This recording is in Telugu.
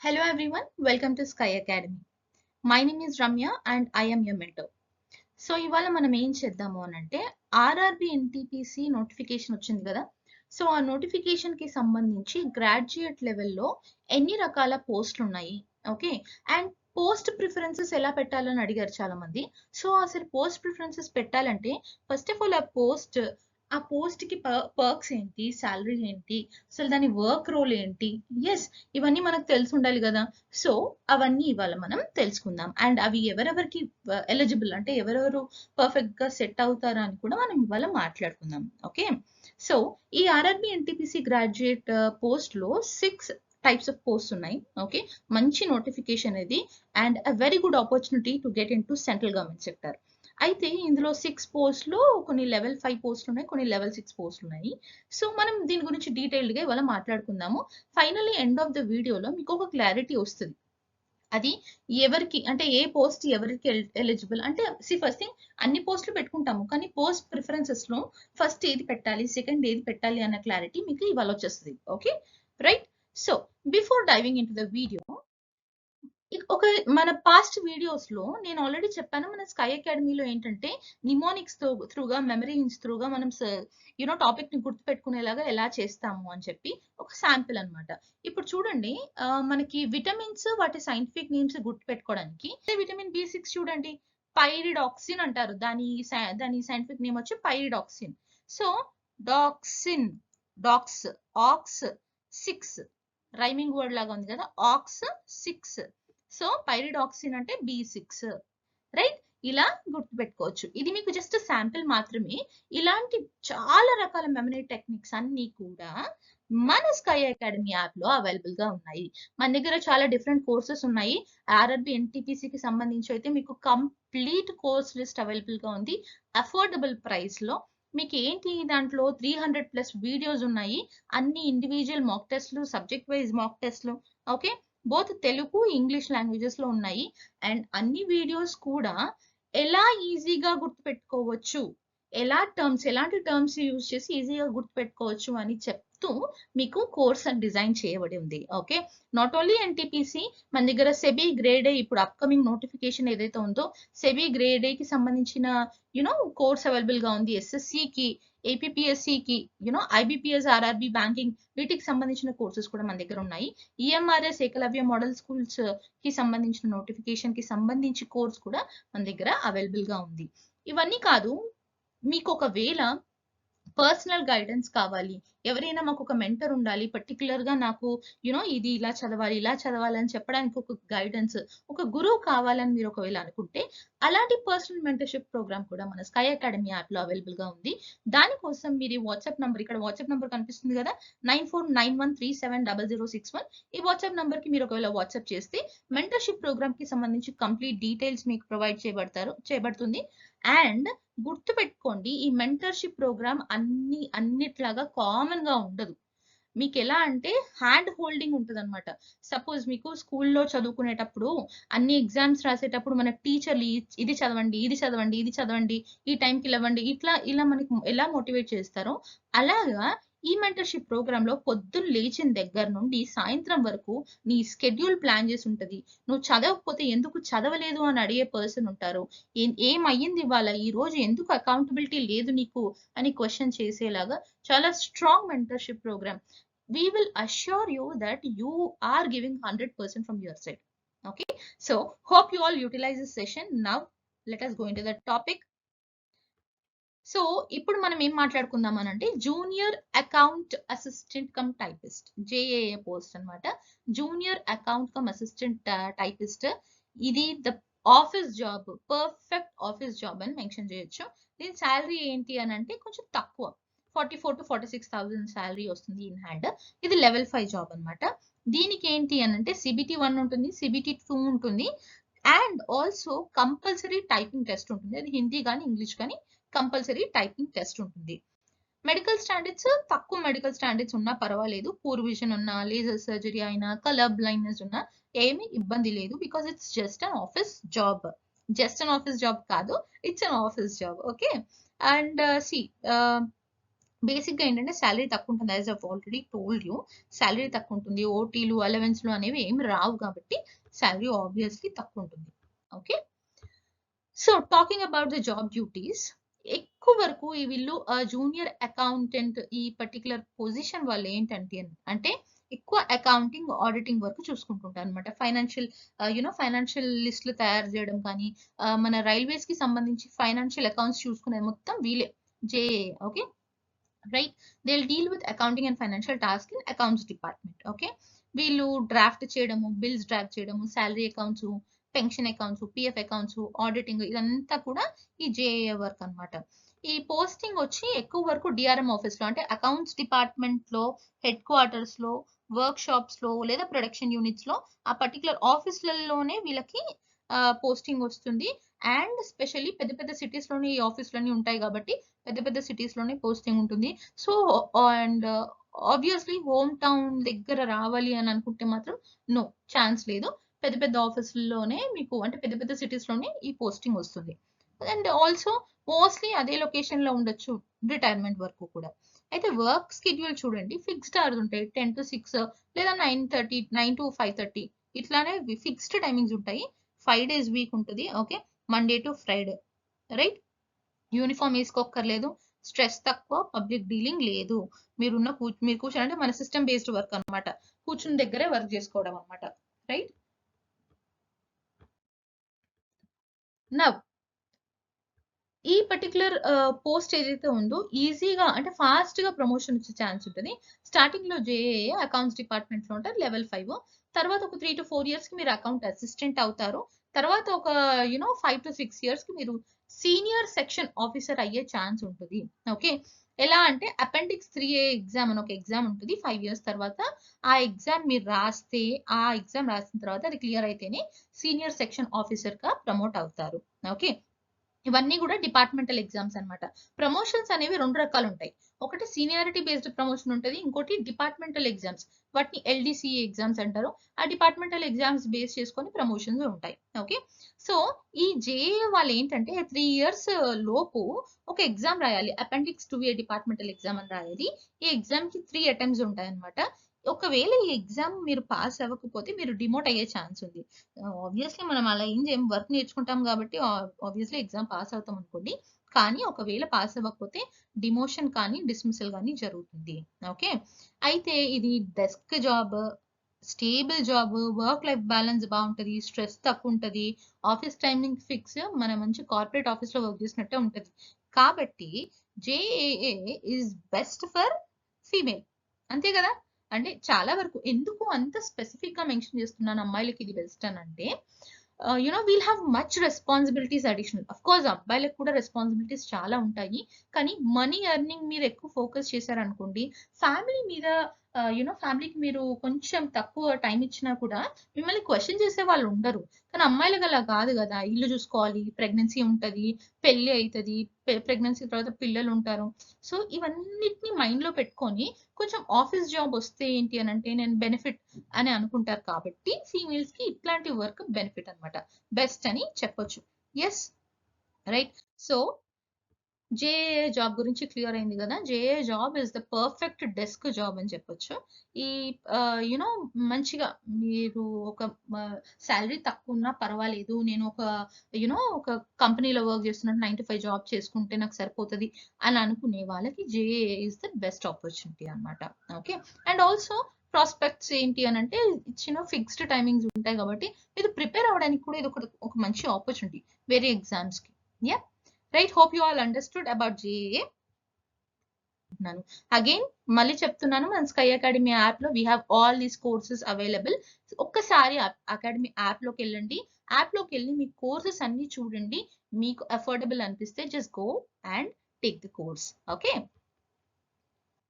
Hello everyone, welcome to Sky Academy. My name is Ramya and I am your mentor. So ఇవాళ మనం ఏం చేద్దాము అని అంటే ఆర్ఆర్బి ఎన్టీపీసీ నోటిఫికేషన్ వచ్చింది కదా. సో ఆ నోటిఫికేషన్ కి సంబంధించి గ్రాడ్యుయేట్ లెవెల్లో ఎన్ని రకాల పోస్టులు ఉన్నాయి, ఓకే, అండ్ పోస్ట్ ప్రిఫరెన్సెస్ ఎలా పెట్టాలని అడిగారు చాలా మంది. సో అసలు పోస్ట్ ప్రిఫరెన్సెస్ పెట్టాలంటే ఫస్ట్ ఆఫ్ ఆల్ ఆ పోస్ట్ కి పర్క్స్ ఏంటి, శాలరీ ఏంటి, అసలు దాని వర్క్ రోల్ ఏంటి, ఎస్ ఇవన్నీ మనకు తెలిసి ఉండాలి కదా. సో అవన్నీ ఇవాళ మనం తెలుసుకుందాం అండ్ అవి ఎవరెవరికి ఎలిజిబుల్ అంటే ఎవరెవరు పర్ఫెక్ట్ గా సెట్ అవుతారా అని కూడా మనం ఇవాళ మాట్లాడుకుందాం. ఓకే, సో ఈ ఆర్ఆర్బి ఎన్టీపీసీ గ్రాడ్యుయేట్ పోస్ట్ లో 6 టైప్స్ ఆఫ్ పోస్ట్ ఉన్నాయి. ఓకే, మంచి నోటిఫికేషన్ ఇది and a very good opportunity to get in to central government sector. అయితే ఇందులో 6 పోస్టులు, కొన్ని లెవెల్ 5 పోస్టులు ఉన్నాయి, కొన్ని లెవెల్ 6 పోస్టులు ఉన్నాయి. సో మనం దీని గురించి డీటెయిల్డ్ గా ఇవాళ మాట్లాడుకుందాము. ఫైనల్లీ ఎండ్ ఆఫ్ ద వీడియోలో మీకు ఒక క్లారిటీ వస్తుంది. అది ఎవరికి అంటే ఏ పోస్ట్ ఎవరికి ఎలిజిబుల్ అంటే ఫస్ట్ థింగ్ అన్ని పోస్టులు పెట్టుకుంటాము, కానీ పోస్ట్ ప్రిఫరెన్సెస్ లో ఫస్ట్ ఏది పెట్టాలి, సెకండ్ ఏది పెట్టాలి అన్న క్లారిటీ మీకు ఇవాళ వచ్చేస్తుంది. Okay right. So before diving in to the video, ఒక మన పాస్ట్ వీడియోస్ లో నేను ఆల్రెడీ చెప్పాను, మన స్కై అకాడమీలో ఏంటంటే నిమోనిక్స్ త్రూగా, మెమరీ త్రూగా మనం టాపిక్ ని గుర్తు పెట్టుకునేలాగా ఎలా చేస్తాము అని చెప్పి ఒక శాంపిల్ అన్నమాట. ఇప్పుడు చూడండి, మనకి విటమిన్స్ వాటి సైంటిఫిక్ నేమ్స్ గుర్తు పెట్టుకోవడానికి విటమిన్ బి6 చూడండి, పైరిడాక్సిన్ అంటారు. దాని సైంటిఫిక్ నేమ్ వచ్చి pyridoxine. So doxine, dox, ox 6 rhyming word లాగా ఉంది కదా, ఆక్స్ 6. సో పైరిడాక్సిన్ అంటే బి6, రైట్. ఇలా గుర్తుపెట్టుకోవచ్చు. ఇది మీకు జస్ట్ శాంపిల్ మాత్రమే. ఇలాంటి చాలా రకాల మెమరీ టెక్నిక్స్ అన్ని కూడా మన స్కై అకాడమీ యాప్ లో అవైలబుల్ గా ఉన్నాయి. మన దగ్గర చాలా డిఫరెంట్ కోర్సెస్ ఉన్నాయి. ఆర్ఆర్బి ఎన్టీపీసీకి సంబంధించి అయితే మీకు కంప్లీట్ కోర్స్ లిస్ట్ అవైలబుల్ గా ఉంది అఫోర్డబుల్ ప్రైస్ లో. మీకు ఏంటి దాంట్లో 300+ వీడియోస్ ఉన్నాయి, అన్ని ఇండివిజువల్ మాక్ టెస్ట్లు, సబ్జెక్ట్ వైజ్ మాక్ టెస్ట్లు, okay, both Telugu English languages లో ఉన్నాయి. అండ్ అన్ని వీడియోస్ కూడా ఎలా ఈజీగా గుర్తుపెట్టుకోవచ్చు, ఎలాంటి టర్మ్స్ యూజ్ చేసి ఈజీగా గుర్తుపెట్టుకోవచ్చు అని చెప్తూ మీకు కోర్స్ అని డిజైన్ చేయబడి ఉంది. ఓకే, నాట్ ఓన్లీ ఎన్టీపీసీ, మన దగ్గర సెబీ గ్రేడ్ ఏ ఇప్పుడు అప్కమింగ్ నోటిఫికేషన్ ఏదైతే ఉందో సెబీ గ్రేడ్ ఏ కి సంబంధించిన కోర్స్ అవైలబుల్ గా ఉంది. ఎస్ఎస్సి కి, ఏపీపీఎస్సికి, ఐబీపీఎస్, ఆర్ఆర్బి, బ్యాంకింగ్, వీటికి సంబంధించిన కోర్సెస్ కూడా మన దగ్గర ఉన్నాయి. ఈఎంఆర్ఎస్ ఏకలవ్య మోడల్ స్కూల్స్ కి సంబంధించిన నోటిఫికేషన్ కి సంబంధించి కోర్స్ కూడా మన దగ్గర అవైలబుల్ గా ఉంది. ఇవన్నీ కాదు, మీకు ఒకవేళ పర్సనల్ గైడెన్స్ కావాలి, ఎవరైనా మాకు ఒక మెంటర్ ఉండాలి, పర్టికులర్ గా నాకు ఇది ఇలా చదవాలి అని చెప్పడానికి ఒక గైడెన్స్, ఒక గురువు కావాలని మీరు ఒకవేళ అనుకుంటే అలాంటి పర్సనల్ మెంటర్షిప్ ప్రోగ్రామ్ కూడా మన స్కై అకాడమీ యాప్ లో అవైలబుల్ గా ఉంది. దానికోసం మీరు వాట్సాప్ నంబర్, ఇక్కడ వాట్సాప్ నంబర్ కనిపిస్తుంది కదా, 9491370061. ఈ వాట్సాప్ నంబర్ కి మీరు ఒకవేళ వాట్సాప్ చేస్తే మెంటర్షిప్ ప్రోగ్రామ్ కి సంబంధించి కంప్లీట్ డీటెయిల్స్ మీకు ప్రొవైడ్ చేయబడుతుంది. అండ్ గుర్తు పెట్టుకోండి, ఈ మెంటర్షిప్ ప్రోగ్రామ్ అన్నిట్లాగా కామన్ గా ఉండదు. మీకు ఎలా అంటే హ్యాండ్ హోల్డింగ్ ఉంటుంది అనమాట. సపోజ్ మీకు స్కూల్లో చదువుకునేటప్పుడు అన్ని ఎగ్జామ్స్ రాసేటప్పుడు మన టీచర్లు ఇది చదవండి, ఇది చదవండి, ఇది చదవండి, ఈ టైంకి ఇవ్వండి, ఇలా మనకి ఎలా మోటివేట్ చేస్తారో అలాగా ఈ మెంటర్షిప్ ప్రోగ్రామ్ లో పొద్దున్న లేచిన దగ్గర నుండి సాయంత్రం వరకు నీ స్కెడ్యూల్ ప్లాన్ చేసి ఉంటది. నువ్వు చదవకపోతే ఎందుకు చదవలేదు అని అడిగే పర్సన్ ఉంటారు. ఏమయ్యింది ఇవాళ, ఈ రోజు ఎందుకు అకౌంటబిలిటీ లేదు నీకు అని క్వశ్చన్ చేసేలాగా చాలా strong mentorship programme. We will assure you that you are giving 100% from your side. Okay, so hope you all utilize this session. Now let us go into the topic. So ఇప్పుడు మనం ఏం మాట్లాడుకుందాం అని అంటే junior account assistant cum typist, JAA post అన్నమాట. Junior account cum assistant typist, ఇది the office job, perfect office job అని మెన్షన్ చేయొచ్చు. దీని శాలరీ ఏంటి అని అంటే కొంచెం తక్కువ, 44,000 to 46,000 శాలరీ వస్తుంది ఇన్ హ్యాండ్. ఇది లెవెల్ 5 జాబ్ అన్నమాట. దీనికి ఏంటి అని అంటే సిబిటి 1 ఉంటుంది, సిబిటి 2 ఉంటుంది, and also compulsory typing test ఉంటుంది. అది హిందీ కానీ ఇంగ్లీష్ కానీ కంపల్సరీ టైపింగ్ టెస్ట్ ఉంటుంది. మెడికల్ స్టాండర్డ్స్, తక్కువ మెడికల్ స్టాండర్డ్స్ ఉన్నా పర్వాలేదు, పూర్ విజన్ ఉన్నా, లేజర్ సర్జరీ అయినా, కలర్ బ్లైండ్నెస్ ఉన్నా ఏమీ ఇబ్బంది లేదు, because it's just an office job. Just an office job కాదు, it's an office job. Okay, and see basic గా ఏంటంటే శాలరీ తక్కువ ఉంటుంది. As of already told you, salary తక్కువ ఉంటుంది. ఓటీలు అలవెన్స్లు అనేవి ఏమి రావు కాబట్టి శాలరీ ఆబ్వియస్లీ తక్కువ ఉంటుంది. Okay, so talking about the job duties, ఎక్కువ వరకు ఈ వీళ్ళు జూనియర్ అకౌంటెంట్ ఈ పర్టికులర్ పొజిషన్ వాళ్ళు ఏంటంటే అంటే ఎక్కువ అకౌంటింగ్ ఆడిటింగ్ వర్క్ చూసుకుంటుంటారు అనమాట. ఫైనాన్షియల్ ఫైనాన్షియల్ లిస్టులు తయారు చేయడం కానీ, మన రైల్వేస్ కి సంబంధించి ఫైనాన్షియల్ అకౌంట్స్ చూసుకునేది మొత్తం వీళ్ళే, JA. Okay, right, they will deal with accounting and financial task in accounts department. Okay, వీళ్ళు డ్రాఫ్ట్ చేయడము, బిల్స్ డ్రాఫ్ట్ చేయడము, salary accounts, pension accounts, PF accounts, auditing, ఇదంతా కూడా ఈ జేఏ వర్క్ అన్నమాట. ఈ పోస్టింగ్ వచ్చి ఎక్కువ వరకు డిఆర్ఎం ఆఫీస్ లో, అంటే అకౌంట్స్ డిపార్ట్మెంట్ లో, హెడ్ క్వార్టర్స్ లో, వర్క్ షాప్స్ లో లేదా ప్రొడక్షన్ యూనిట్స్ లో ఆ పర్టికులర్ ఆఫీసులలోనే వీళ్ళకి పోస్టింగ్ వస్తుంది. అండ్ స్పెషల్లీ పెద్ద పెద్ద సిటీస్ లోనే ఈ ఆఫీసులన్నీ ఉంటాయి కాబట్టి పెద్ద పెద్ద సిటీస్ లోనే పోస్టింగ్ ఉంటుంది. So and obviously home town దగ్గర రావాలి అని అనుకుంటే మాత్రం నో, ఛాన్స్ లేదు. పెద్ద పెద్ద ఆఫీసుల్లోనే మీకు, అంటే పెద్ద పెద్ద సిటీస్ లోనే ఈ పోస్టింగ్ వస్తుంది. అండ్ ఆల్సో మోస్ట్లీ అదే లొకేషన్ లో ఉండొచ్చు రిటైర్మెంట్ వరకు కూడా. అయితే వర్క్ స్కెడ్యూల్ చూడండి, ఫిక్స్డ్ అవర్స్ ఉంటాయి. 10 to 6 లేదా 9:30, 9 to 5:30 ఇట్లానే ఫిక్స్డ్ టైమింగ్స్ ఉంటాయి. 5 days వీక్ ఉంటుంది. Okay, Monday to Friday, right. Uniform వేసుకోక్కర్లేదు, స్ట్రెస్ తక్కువ, పబ్లిక్ డీలింగ్ లేదు. మీరు కూర్చోనంటే మన సిస్టమ్ బేస్డ్ వర్క్ అనమాట, కూర్చుని దగ్గరే వర్క్ చేసుకోవడం అనమాట, రైట్. నవ్ ఈ పర్టికులర్ పోస్ట్ ఏదైతే ఉందో ఈజీగా, అంటే ఫాస్ట్ గా ప్రమోషన్ వచ్చే ఛాన్స్ ఉంటుంది. స్టార్టింగ్ లో జేఏ అకౌంట్స్ డిపార్ట్మెంట్ లో ఉంటారు, లెవెల్ 5. తర్వాత ఒక 3 to 4 years కి మీరు అకౌంట్ అసిస్టెంట్ అవుతారు. తర్వాత ఒక 5 to 6 years కి మీరు సీనియర్ సెక్షన్ ఆఫీసర్ అయ్యే ఛాన్స్ ఉంటుంది. ఓకే, ఎలా అంటే అపెండిక్స్ 3A ఎగ్జామ్ అని ఒక ఎగ్జామ్ ఉంటుంది 5 years తర్వాత. ఆ ఎగ్జామ్ మీరు రాస్తే, ఆ ఎగ్జామ్ రాసిన తర్వాత అది క్లియర్ అయితేనే సీనియర్ సెక్షన్ ఆఫీసర్ గా ప్రమోట్ అవుతారు. ఓకే, ఇవన్నీ కూడా డిపార్ట్మెంటల్ ఎగ్జామ్స్ అన్నమాట. ప్రమోషన్స్ అనేవి 2 రకాలు ఉంటాయి. ఒకటి సీనియారిటీ బేస్డ్ ప్రమోషన్ ఉంటుంది, ఇంకోటి డిపార్ట్మెంటల్ ఎగ్జామ్స్, వాటిని ఎల్డిసిఏ ఎగ్జామ్స్ అంటారు. ఆ డిపార్ట్మెంటల్ ఎగ్జామ్స్ బేస్ చేసుకొని ప్రమోషన్స్ ఉంటాయి. ఓకే, సో ఈ జేఏ వాళ్ళు ఏంటంటే 3 years లోపు ఒక ఎగ్జామ్ రాయాలి, అపెండిక్స్ 2A డిపార్ట్మెంటల్ ఎగ్జామ్ అని రాయాలి. ఈ ఎగ్జామ్ కి 3 attempts ఉంటాయి అనమాట. ఒకవేళ ఈ ఎగ్జామ్ మీరు పాస్ అవ్వకపోతే మీరు డిమోట్ అయ్యే ఛాన్స్ ఉంది. ఆబ్వియస్లీ మనం అలా ఏం చేయం, వర్క్ నేర్చుకుంటాం కాబట్టి ఆబ్వియస్లీ ఎగ్జామ్ పాస్ అవుతాం అనుకోండి. కానీ ఒకవేళ పాస్ అవ్వకపోతే డిమోషన్ కానీ డిస్మిసల్ కానీ జరుగుతుంది. ఓకే, అయితే ఇది desk job, stable job, work life balance బాగుంటది, స్ట్రెస్ తక్కువ ఉంటది, ఆఫీస్ టైమింగ్ ఫిక్స్, మన మంచి కార్పొరేట్ ఆఫీస్ లో వర్క్ చేసినట్టే ఉంటది. కాబట్టి JAA is best for female, అంతే కదా. అంటే చాలా వరకు ఎందుకు అంత స్పెసిఫిక్ గా మెన్షన్ చేస్తున్నాను అమ్మాయిలకి ఇది బెస్ట్ అని అంటే, we'll have much responsibilities additional. Of course అబ్బాయిలకు కూడా రెస్పాన్సిబిలిటీస్ చాలా ఉంటాయి, కానీ మనీ ఎర్నింగ్ మీద ఎక్కువ ఫోకస్ చేశారనుకోండి, ఫ్యామిలీ మీద ఫ్యామిలీకి మీరు కొంచెం తక్కువ టైం ఇచ్చినా కూడా మిమ్మల్ని క్వశ్చన్ చేసే వాళ్ళు ఉండరు. కానీ అమ్మాయిలకు అలా కాదు కదా, ఇల్లు చూసుకోవాలి, ప్రెగ్నెన్సీ ఉంటది, పెళ్లి అవుతుంది, ప్రెగ్నెన్సీ తర్వాత పిల్లలు ఉంటారు. సో ఇవన్నిటిని మైండ్ లో పెట్టుకొని కొంచెం ఆఫీస్ జాబ్ వస్తే ఏంటి అని అంటే నేను బెనిఫిట్ అని అనుకుంటారు. కాబట్టి ఫీమేల్స్ కి ఇట్లాంటి వర్క్ బెనిఫిట్ అన్నమాట, బెస్ట్ అని చెప్పొచ్చు. Yes, right. So JA job గురించి క్లియర్ అయింది కదా. JA job is the perfect desk job అని చెప్పొచ్చు. ఈ యునో మంచిగా మీరు ఒక శాలరీ తక్కువ ఉన్నా పర్వాలేదు, నేను ఒక కంపెనీలో వర్క్ చేస్తున్నట్టు 9 to 5 జాబ్ చేసుకుంటే నాకు సరిపోతుంది అని అనుకునే వాళ్ళకి JA is the best opportunity అన్నమాట. ఓకే, అండ్ ఆల్సో ప్రాస్పెక్ట్స్ ఏంటి అని అంటే ఇచ్చిన ఫిక్స్డ్ టైమింగ్స్ ఉంటాయి కాబట్టి మీరు ప్రిపేర్ అవ్వడానికి కూడా ఇది ఒక మంచి ఆపర్చునిటీ వేరే ఎగ్జామ్స్ కి. Yeah, right. Hope you all understood about JA. Again మళ్ళీ చెప్తున్నాను, మన స్కై అకాడమీ యాప్ లో we have all these courses available. ఒక్కసారి అకాడమీ యాప్ లోకి వెళ్ళండి, యాప్ లోకి వెళ్ళి మీ కోర్సెస్ అన్ని చూడండి, మీకు అఫోర్డబుల్ అనిపిస్తే just go and take the course. Okay.